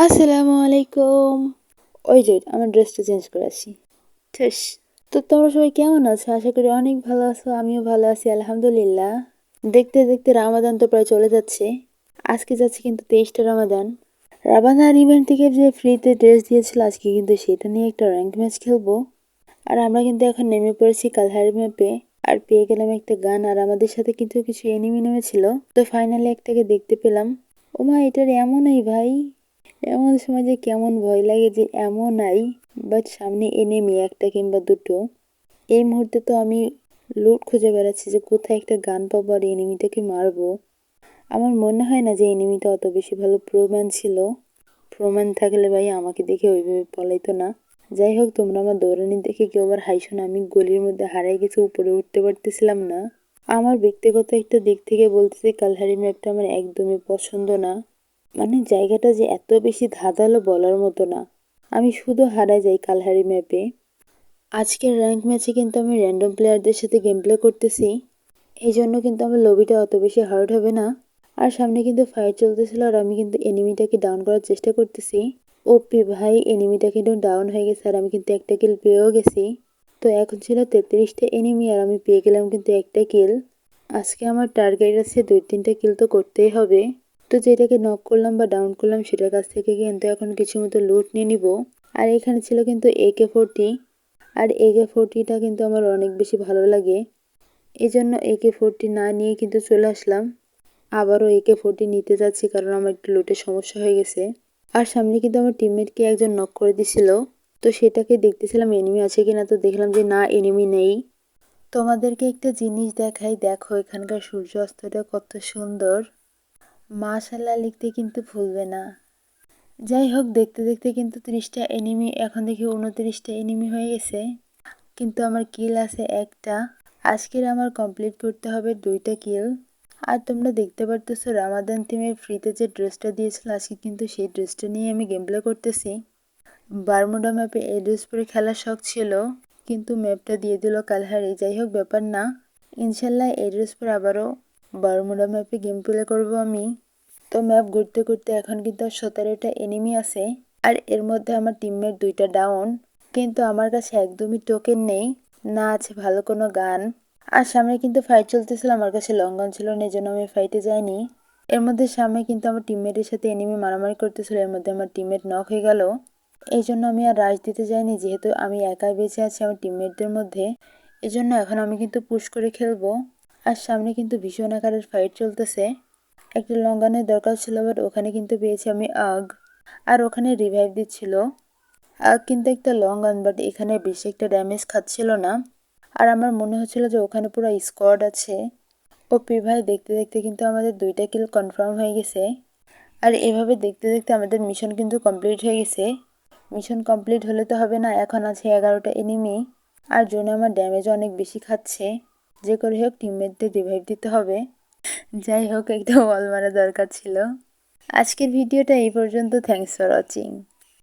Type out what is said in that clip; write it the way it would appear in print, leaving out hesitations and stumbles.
আসসালামু আলাইকুম। ওই যে আমার ড্রেসটা চেঞ্জ করে আসি। ঠেস। তো তোমরা সবাই কেমন আছো? আশা করি অনেক ভালো আছো। আমিও ভালো আছি আলহামদুলিল্লাহ। দেখতে দেখতে রামাদান তো প্রায় চলে যাচ্ছে। আজকে যাচ্ছে কিন্তু 23টা রামাদান। রামাদান ইভেন্ট থেকে যে ফ্রিতে ড্রেস দিয়েছিল আজকে কিন্তু সেটা নিয়ে একটা র্যাঙ্ক ম্যাচ খেলবো। আর আমরা কিন্তু এখন নেমে পড়েছি কালহারি ম্যাপে। আর পেয়ে গেলাম একটা গান, আর আমাদের সাথে কিন্তু কিছু এনিমি নেমেছিল। তো ফাইনালি একটাকে দেখতে পেলাম। ওমা, এটার এমনই ভাই। এমন সময় যে কেমন ভয় লাগে যে এমন নাই। বাট সামনে এনিমি একটা কিংবা দুটো। এই মুহূর্তে তো আমি লুট খুঁজে বেড়াচ্ছি যে কোথায় একটা গান পাবো আর এনিমিটাকে মারবো। আমার মনে হয় না যে এনিমিটা অত বেশি ভালো প্রোম্যান ছিল। প্রোম্যান থাকলে ভাই আমাকে দেখে ওইভাবে পলাইতো না। যাই হোক, তোমরা আমার দৌড়ানি দেখে কেউ আবার হাইশো না। আমি গলির মধ্যে হারাই গেছি, উপরে উঠতে পারতেছিলাম না। আমার ব্যক্তিগত একটা দিক থেকে বলতেছি, কালহারি ম্যাপটা আমার একদমই পছন্দ না। মানে জায়গাটা যে এত বেশি ধাঁধালো বলার মতো না। আমি শুধু হারাই যাই কালহারি ম্যাপে। আজকের র্যাঙ্ক ম্যাচে কিন্তু আমি র্যান্ডম প্লেয়ারদের সাথে গেম প্লে করতেছি। এই জন্য কিন্তু আমার লবিটা অত বেশি হার্ড হবে না। আর সামনে কিন্তু ফাইট চলতেছিল আর আমি কিন্তু এনিমিটাকে ডাউন করার চেষ্টা করতেছি। ওপি ভাই, এনিমিটা কিন্তু ডাউন হয়ে গেছে আর আমি কিন্তু একটা কিল পেয়েও গেছি। তো এখন ছিল 33টা এনিমি আর আমি পেয়ে গেলাম কিন্তু একটা কিল। আজকে আমার টার্গেট আছে 2-3টা কিল তো করতেই হবে। তো যেটাকে নক করলাম বা ডাউন করলাম সেটার কাছ থেকে কিন্তু এখন কিছু মতো লুট নিয়ে নিব। আর এখানে ছিল কিন্তু AK-40। আর AK-40টা কিন্তু আমার অনেক বেশি ভালো লাগে। এই জন্য AK-40 না নিয়ে কিন্তু চলে আসলাম। আবারও AK-40 নিতে যাচ্ছি কারণ আমার একটু লুটের সমস্যা হয়ে গেছে। আর সামনে কিন্তু আমার টিমমেটকে একজন নক করে দিছিল। তো সেটাকে দেখতেছিলাম এনিমি আছে কিনা, তো দেখলাম যে না, এনিমি নেই। তোমাদেরকে একটা জিনিস দেখাই, দেখো এখানকার সূর্যাস্তটা কত সুন্দর। মাশাআল্লাহ লিখতে কিন্তু ভুলবে না। যাই হোক, দেখতে দেখতে কিন্তু 30টা এনিমি, এখন দেখি 29টা এনিমি হয়ে গেছে। কিন্তু আমার কিল আছে একটা। আজকের আমার কমপ্লিট করতে হবে 2টা কিল। আর তোমরা দেখতে পারতেছো রামাদান থিমে ফ্রিতে যে ড্রেসটা দিয়েছিল আজকে কিন্তু সেই ড্রেসটা নিয়ে আমি গেম প্লে করতেছি। বারমুডা ম্যাপে এই ড্রেস পরে খেলার শখ ছিল, কিন্তু ম্যাপটা দিয়ে দিল কালহারি। যাই হোক, ব্যাপার না। ইনশাল্লাহ এই ড্রেস পরে আবারও বারমুডা ম্যাপে গেম প্লে করবো আমি। তো ম্যাপ ঘুরতে ঘুরতে এখন কিন্তু 17টা এনিমি আছে। আর এর মধ্যে আমার টিমমেট 2টা ডাউন। কিন্তু আমার কাছে একদমই টোকেন নেই, না আছে ভালো কোনো গান। আর সামনে কিন্তু ফাইট চলতেছিল, আমার কাছে লং গান ছিল না, এই জন্য আমি ফাইটে যাইনি। এর মধ্যে সামনে কিন্তু আমার টিমমেটের সাথে এনিমি মারামারি করতেছিল, এর মধ্যে আমার টিমমেট নক হয়ে গেল। এই জন্য আমি আর রাশ দিতে যাইনি, যেহেতু আমি একাই বেঁচে আছি আমার টিমমেটদের মধ্যে। এই জন্য এখন আমি কিন্তু পুশ করে খেলবো। আর সামনে কিন্তু ভীষণ আকারের ফাইট চলতেছে। একটা লং গানের দরকার ছিল, বাট ওখানে কিন্তু পেয়েছি আমি আগ। আর ওখানে রিভাইভ দিচ্ছিল। আগ কিন্তু একটা লং গান, বাট এখানে বেশি একটা ড্যামেজ খাচ্ছিল না। আর আমার মনে হচ্ছিল যে ওখানে পুরো স্কোয়াড আছে। ওপি ভাই, দেখতে দেখতে কিন্তু আমাদের 2টা কিল কনফার্ম হয়ে গেছে। আর এভাবে দেখতে দেখতে আমাদের মিশন কিন্তু কমপ্লিট হয়ে গেছে। মিশন কমপ্লিট হলে তো হবে না, এখন আছে 11টা এনিমি। আর জোনে আমার ড্যামেজ অনেক বেশি খাচ্ছে। যে করে হোক টিমমেটদের রিভাইভ দিতে হবে। যাই হোক, একটা ওয়াল মারা দরকার ছিল। আজকের ভিডিওটা এই পর্যন্ত। Thanks for watching.